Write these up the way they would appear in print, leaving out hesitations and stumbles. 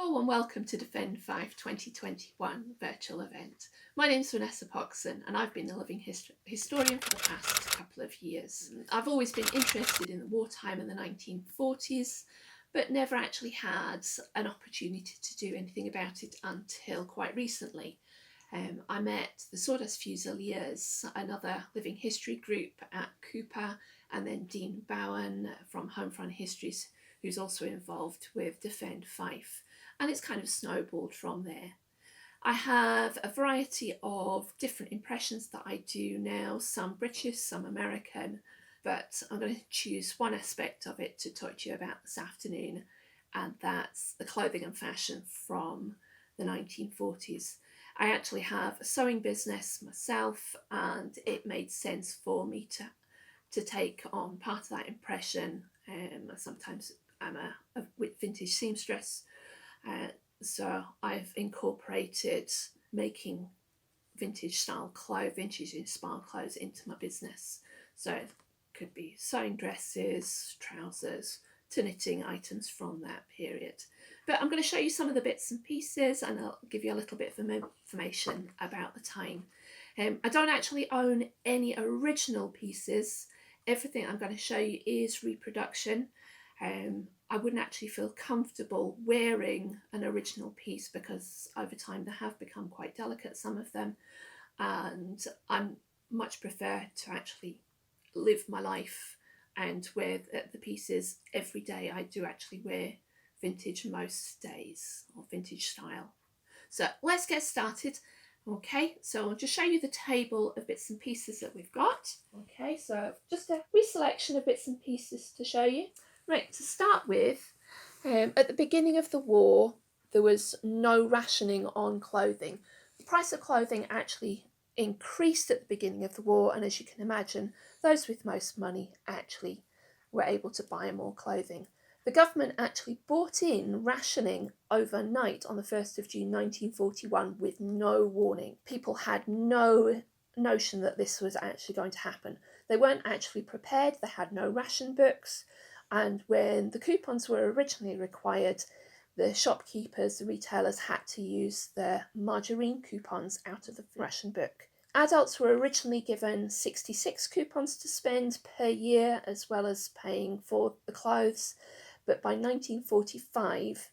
Hello and welcome to Defend Fife 2021 virtual event. My name is Vanessa Poxon and I've been the living historian for the past couple of years. I've always been interested in the wartime in the 1940s, but never actually had an opportunity to do anything about it until quite recently. I met the Sawdust Fusiliers, another living history group at Cooper, and then Dean Bowen from Homefront Histories, who's also involved with Defend Fife. And it's kind of snowballed from there. I have a variety of different impressions that I do now, some British, some American, but I'm going to choose one aspect of it to talk to you about this afternoon, and that's the clothing and fashion from the 1940s. I actually have a sewing business myself, and it made sense for me to take on part of that impression. Sometimes I'm a vintage seamstress, so I've incorporated making vintage inspired clothes into my business. So it could be sewing dresses, trousers, to knitting items from that period. But I'm going to show you some of the bits and pieces, and I'll give you a little bit of information about the time. I don't actually own any original pieces. Everything I'm going to show you is reproduction. I wouldn't actually feel comfortable wearing an original piece because over time they have become quite delicate, some of them, and I much prefer to actually live my life and wear the pieces every day. I do actually wear vintage most days, or vintage style. So let's get started. Okay, so I'll just show you the table of bits and pieces that we've got. Okay, so just a wee selection of bits and pieces to show you. Right, to start with, at the beginning of the war, there was no rationing on clothing. The price of clothing actually increased at the beginning of the war, and as you can imagine, those with most money actually were able to buy more clothing. The government actually brought in rationing overnight on the 1st of June 1941 with no warning. People had no notion that this was actually going to happen. They weren't actually prepared, they had no ration books. And when the coupons were originally required, the shopkeepers, the retailers had to use the margarine coupons out of the ration book. Adults were originally given 66 coupons to spend per year, as well as paying for the clothes. But by 1945,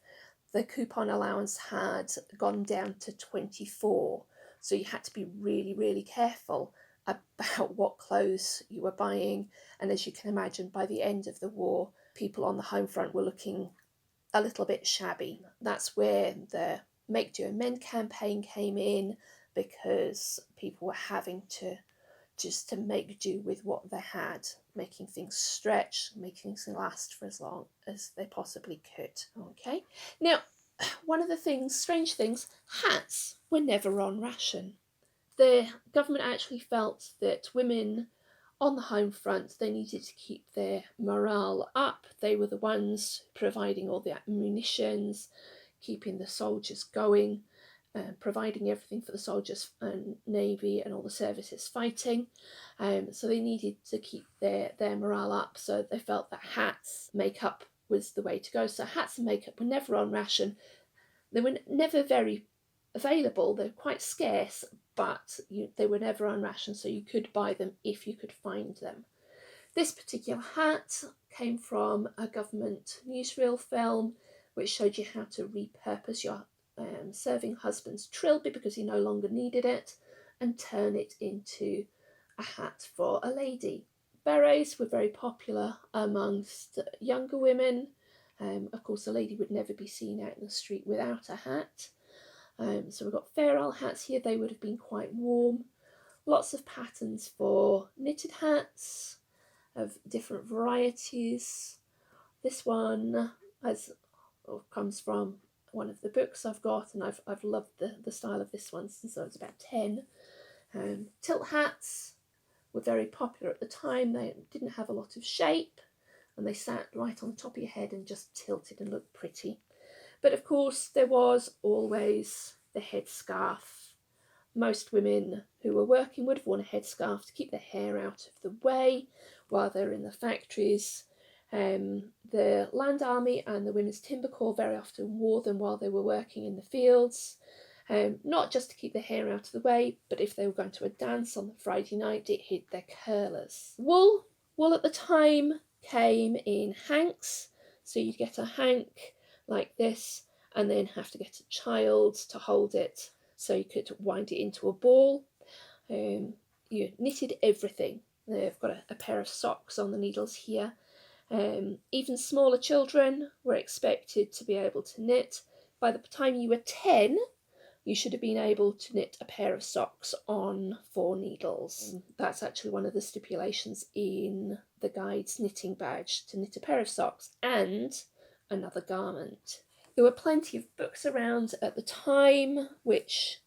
the coupon allowance had gone down to 24. So you had to be really, really careful about what clothes you were buying. And as you can imagine, by the end of the war, people on the home front were looking a little bit shabby. That's where the Make Do and Mend campaign came in, because people were having to make do with what they had, making things stretch, making things last for as long as they possibly could. Okay, now one of the strange things, hats were never on ration. The government actually felt that women on the home front, they needed to keep their morale up. They were the ones providing all the munitions, keeping the soldiers going, providing everything for the soldiers and Navy and all the services fighting. So they needed to keep their morale up. So they felt that hats, makeup was the way to go. So hats and makeup were never on ration. They were never very available. They're quite scarce, but they were never on ration, so you could buy them if you could find them. This particular hat came from a government newsreel film which showed you how to repurpose your serving husband's trilby because he no longer needed it, and turn it into a hat for a lady. Berets were very popular amongst younger women. Of course, a lady would never be seen out in the street without a hat. So we've got fair old hats here. They would have been quite warm. Lots of patterns for knitted hats of different varieties. This one comes from one of the books I've got, and I've loved the style of this one since I was about 10. Tilt hats were very popular at the time. They didn't have a lot of shape, and they sat right on the top of your head and just tilted and looked pretty. But of course, there was always the headscarf. Most women who were working would have worn a headscarf to keep their hair out of the way while they're in the factories. The Land Army and the Women's Timber Corps very often wore them while they were working in the fields, not just to keep the hair out of the way, but if they were going to a dance on the Friday night, it hid their curlers. Wool at the time came in hanks, so you'd get a hank like this and then have to get a child to hold it so you could wind it into a ball. You knitted everything. They've got a pair of socks on the needles here. Even smaller children were expected to be able to knit. By the time you were 10, you should have been able to knit a pair of socks on 4 needles. That's actually one of the stipulations in the guide's knitting badge, to knit a pair of socks and another garment. There were plenty of books around at the time which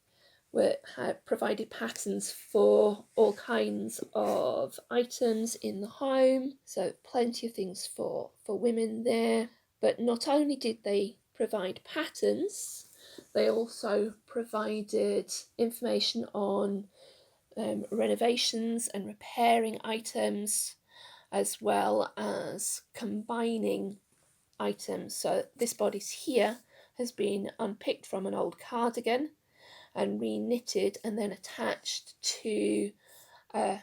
had provided patterns for all kinds of items in the home, so plenty of things for women there. But not only did they provide patterns, they also provided information on renovations and repairing items, as well as combining items. So this bodice here has been unpicked from an old cardigan and re-knitted and then attached to a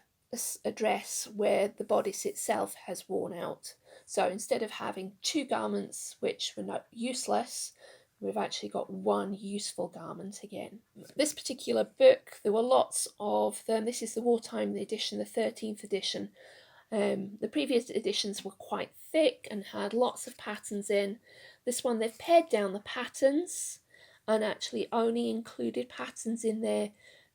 dress where the bodice itself has worn out. So instead of having 2 garments which were not useless, we've actually got 1 useful garment again. This particular book, there were lots of them. This is the wartime edition, the 13th edition. The previous editions were quite thick and had lots of patterns in. This one, they've pared down the patterns and actually only included patterns in there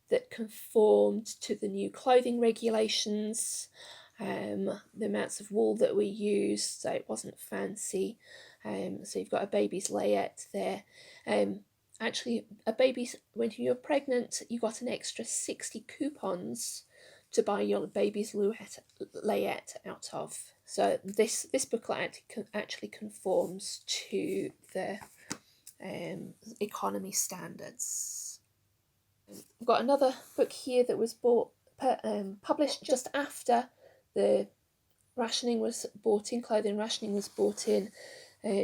that conformed to the new clothing regulations, the amounts of wool that we used, so it wasn't fancy. So you've got a baby's layette there. Actually, when you were pregnant, you got an extra 60 coupons to buy your baby's layette out of. So this booklet actually conforms to the economy standards. I've got another book here that was published just after the rationing was bought in, clothing rationing was bought in.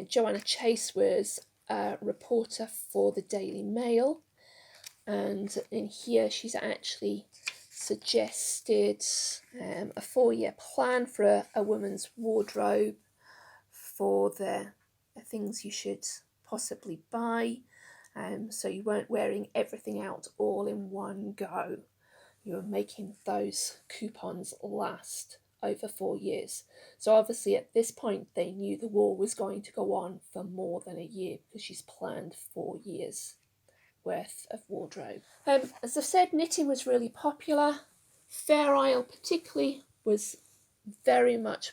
Joanna Chase was a reporter for the Daily Mail, and in here she's actually suggested a 4-year plan for a woman's wardrobe, for the things you should possibly buy, so you weren't wearing everything out all in one go. You were making those coupons last over 4 years. So obviously at this point they knew the war was going to go on for more than a year, because she's planned 4 years worth of wardrobe. As I've said, knitting was really popular. Fair Isle particularly was very much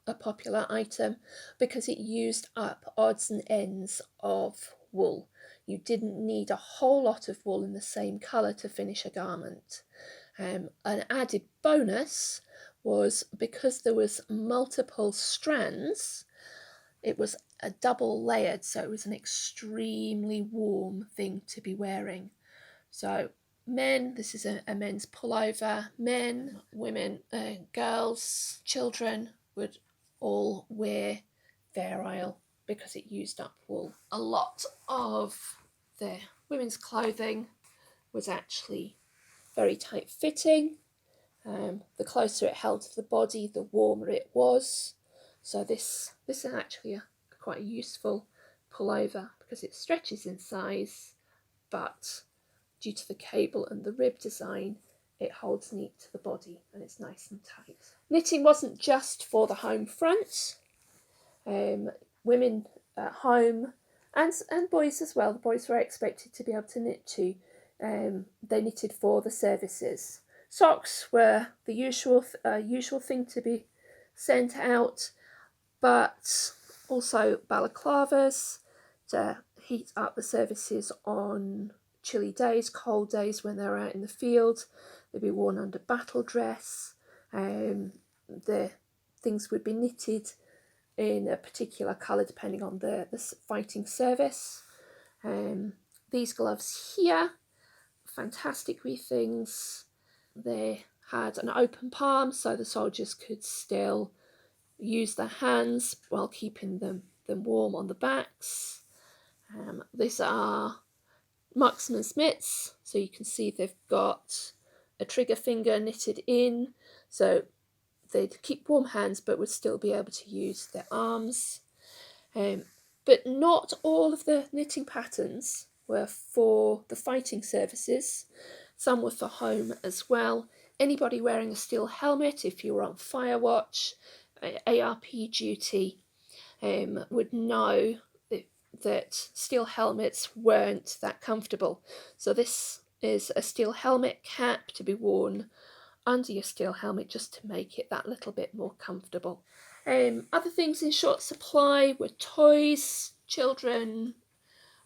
a popular item because it used up odds and ends of wool. You didn't need a whole lot of wool in the same colour to finish a garment. An added bonus was, because there was multiple strands, it was a double layered, so it was an extremely warm thing to be wearing. So men, this is a men's pullover. Men, women, girls, children would all wear Fair Isle because it used up wool. A lot of the women's clothing was actually very tight fitting. The closer it held to the body, the warmer it was. So this is actually quite a useful pullover because it stretches in size, but due to the cable and the rib design, it holds neat to the body and it's nice and tight. Knitting wasn't just for the home front. Women at home and boys as well. The boys were expected to be able to knit too. They knitted for the services. Socks were the usual thing to be sent out, but also balaclavas to heat up the services on chilly days, cold days when they're out in the field. They'd be worn under battle dress. The things would be knitted in a particular colour depending on the fighting service. These gloves here, fantastic wee things. They had an open palm so the soldiers could still use their hands while keeping them warm on the backs. These are marksman's mitts, so you can see they've got a trigger finger knitted in, so they'd keep warm hands but would still be able to use their arms. But not all of the knitting patterns were for the fighting services. Some were for home as well. Anybody wearing a steel helmet, if you were on fire watch, ARP duty, would know that steel helmets weren't that comfortable. So this is a steel helmet cap to be worn under your steel helmet just to make it that little bit more comfortable. Other things in short supply were toys. Children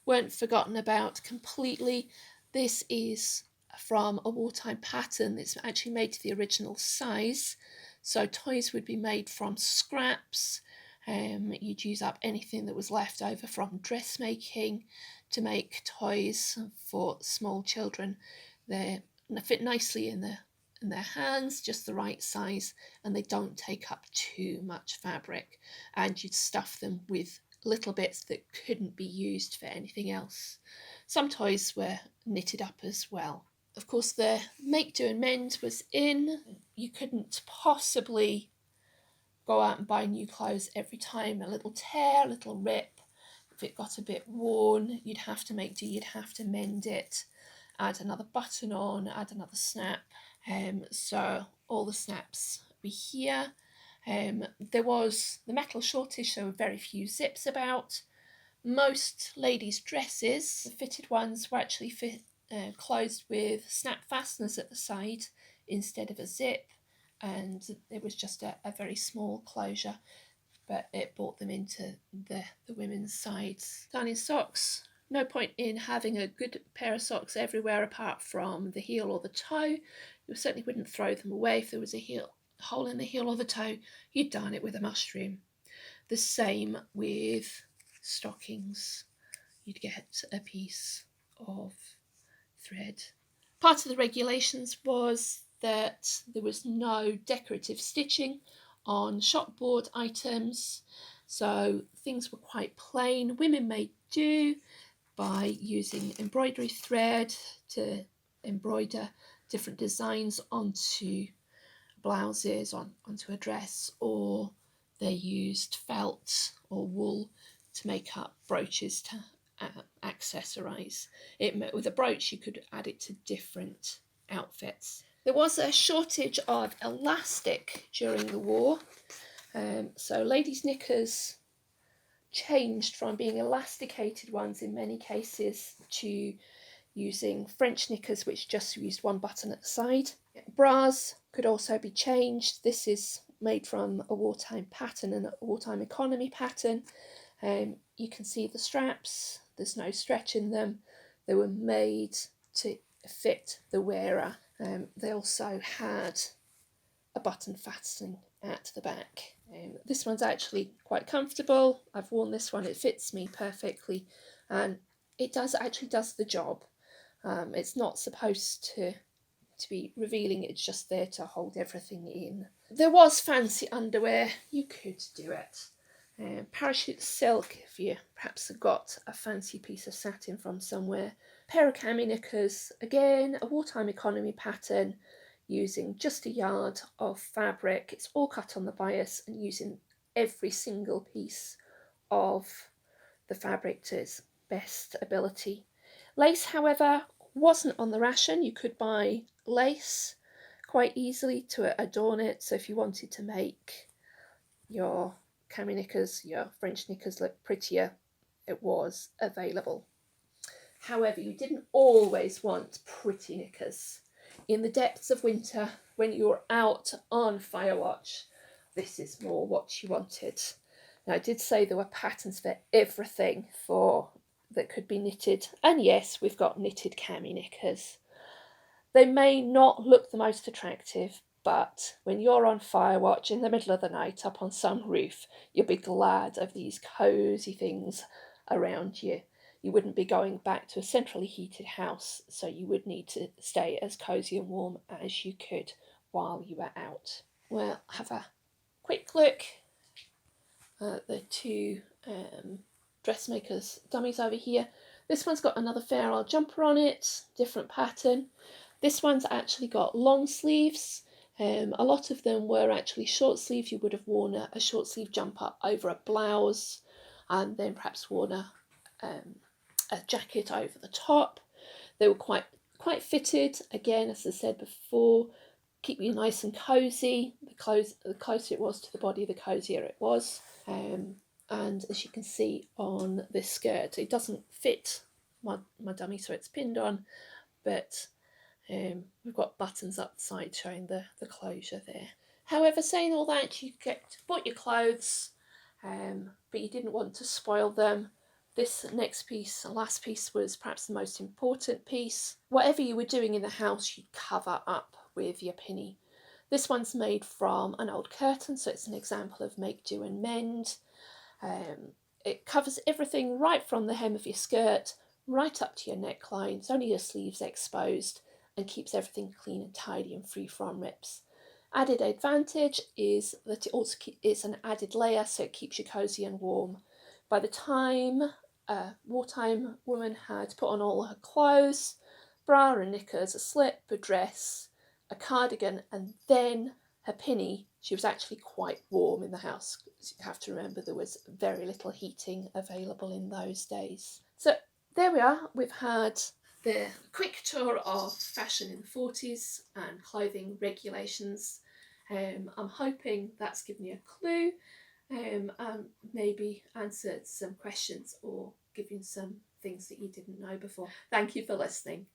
weren't forgotten about completely. This is from a wartime pattern that's actually made to the original size. So toys would be made from scraps. You'd use up anything that was left over from dressmaking to make toys for small children. They fit nicely in their hands, just the right size, and they don't take up too much fabric, and you'd stuff them with little bits that couldn't be used for anything else. Some toys were knitted up as well. Of course, the make, do and mend was in. You couldn't possibly go out and buy new clothes every time. A little tear, a little rip, if it got a bit worn, you'd have to make do, you'd have to mend it, add another button on, add another snap. So all the snaps were here. There was the metal shortage, so very few zips about. Most ladies' dresses, the fitted ones, were actually closed with snap fasteners at the side instead of a zip, and it was just a very small closure, but it brought them into the women's sides. Darning socks. No point in having a good pair of socks everywhere apart from the heel or the toe. You certainly wouldn't throw them away. If there was a hole in the heel or the toe, you'd darn it with a mushroom. The same with stockings. You'd get a piece of thread. Part of the regulations was that there was no decorative stitching on shopboard items, so things were quite plain. Women may do by using embroidery thread to embroider different designs onto blouses, onto a dress, or they used felt or wool to make up brooches to accessorise it. With a brooch you could add it to different outfits. There was a shortage of elastic during the war, so ladies' knickers changed from being elasticated ones in many cases to using French knickers which just used one button at the side. Bras could also be changed. This is made from a wartime pattern and a wartime economy pattern. You can see the straps, there's no stretch in them. They were made to fit the wearer. They also had a button fastening at the back. This one's actually quite comfortable. I've worn this one, it fits me perfectly, and it actually does the job. It's not supposed to be revealing, it's just there to hold everything in. There was fancy underwear, you could do it. Parachute silk, if you perhaps have got a fancy piece of satin from somewhere. Pair of cami knickers, again a wartime economy pattern, using just a yard of fabric. It's all cut on the bias and using every single piece of the fabric to its best ability. Lace, however, wasn't on the ration. You could buy lace quite easily to adorn it, so if you wanted to make your cami knickers, your French knickers look prettier, it was available. However, you didn't always want pretty knickers. In the depths of winter, when you're out on fire watch, this is more what you wanted. Now, I did say there were patterns for everything that could be knitted, and yes, we've got knitted cami knickers. They may not look the most attractive, but when you're on fire watch in the middle of the night up on some roof, you'll be glad of these cosy things around you. You wouldn't be going back to a centrally heated house, so you would need to stay as cosy and warm as you could while you were out. We'll have a quick look the two Dressmakers dummies over here. This one's got another fair old jumper on it, different pattern. This one's actually got long sleeves. A lot of them were actually short sleeve. You would have worn a short sleeve jumper over a blouse and then perhaps worn a jacket over the top. They were quite fitted. Again, as I said before, keep you nice and cosy. The closer it was to the body, the cosier it was. And as you can see on this skirt, it doesn't fit my dummy, so it's pinned on, but we've got buttons up the side showing the closure there. However, saying all that, you bought your clothes, but you didn't want to spoil them. This next piece, the last piece, was perhaps the most important piece. Whatever you were doing in the house, you'd cover up with your pinny. This one's made from an old curtain, so it's an example of make, do and mend. It covers everything right from the hem of your skirt right up to your neckline. It's only your sleeves exposed and keeps everything clean and tidy and free from rips. Added advantage is that it also is an added layer, so it keeps you cosy and warm. By the time a wartime woman had put on all her clothes, bra and knickers, a slip, a dress, a cardigan, and then her pinny, she was actually quite warm in the house. You have to remember there was very little heating available in those days. So there we are. We've had the quick tour of fashion in the 40s and clothing regulations. I'm hoping that's given you a clue and maybe answered some questions or given some things that you didn't know before. Thank you for listening.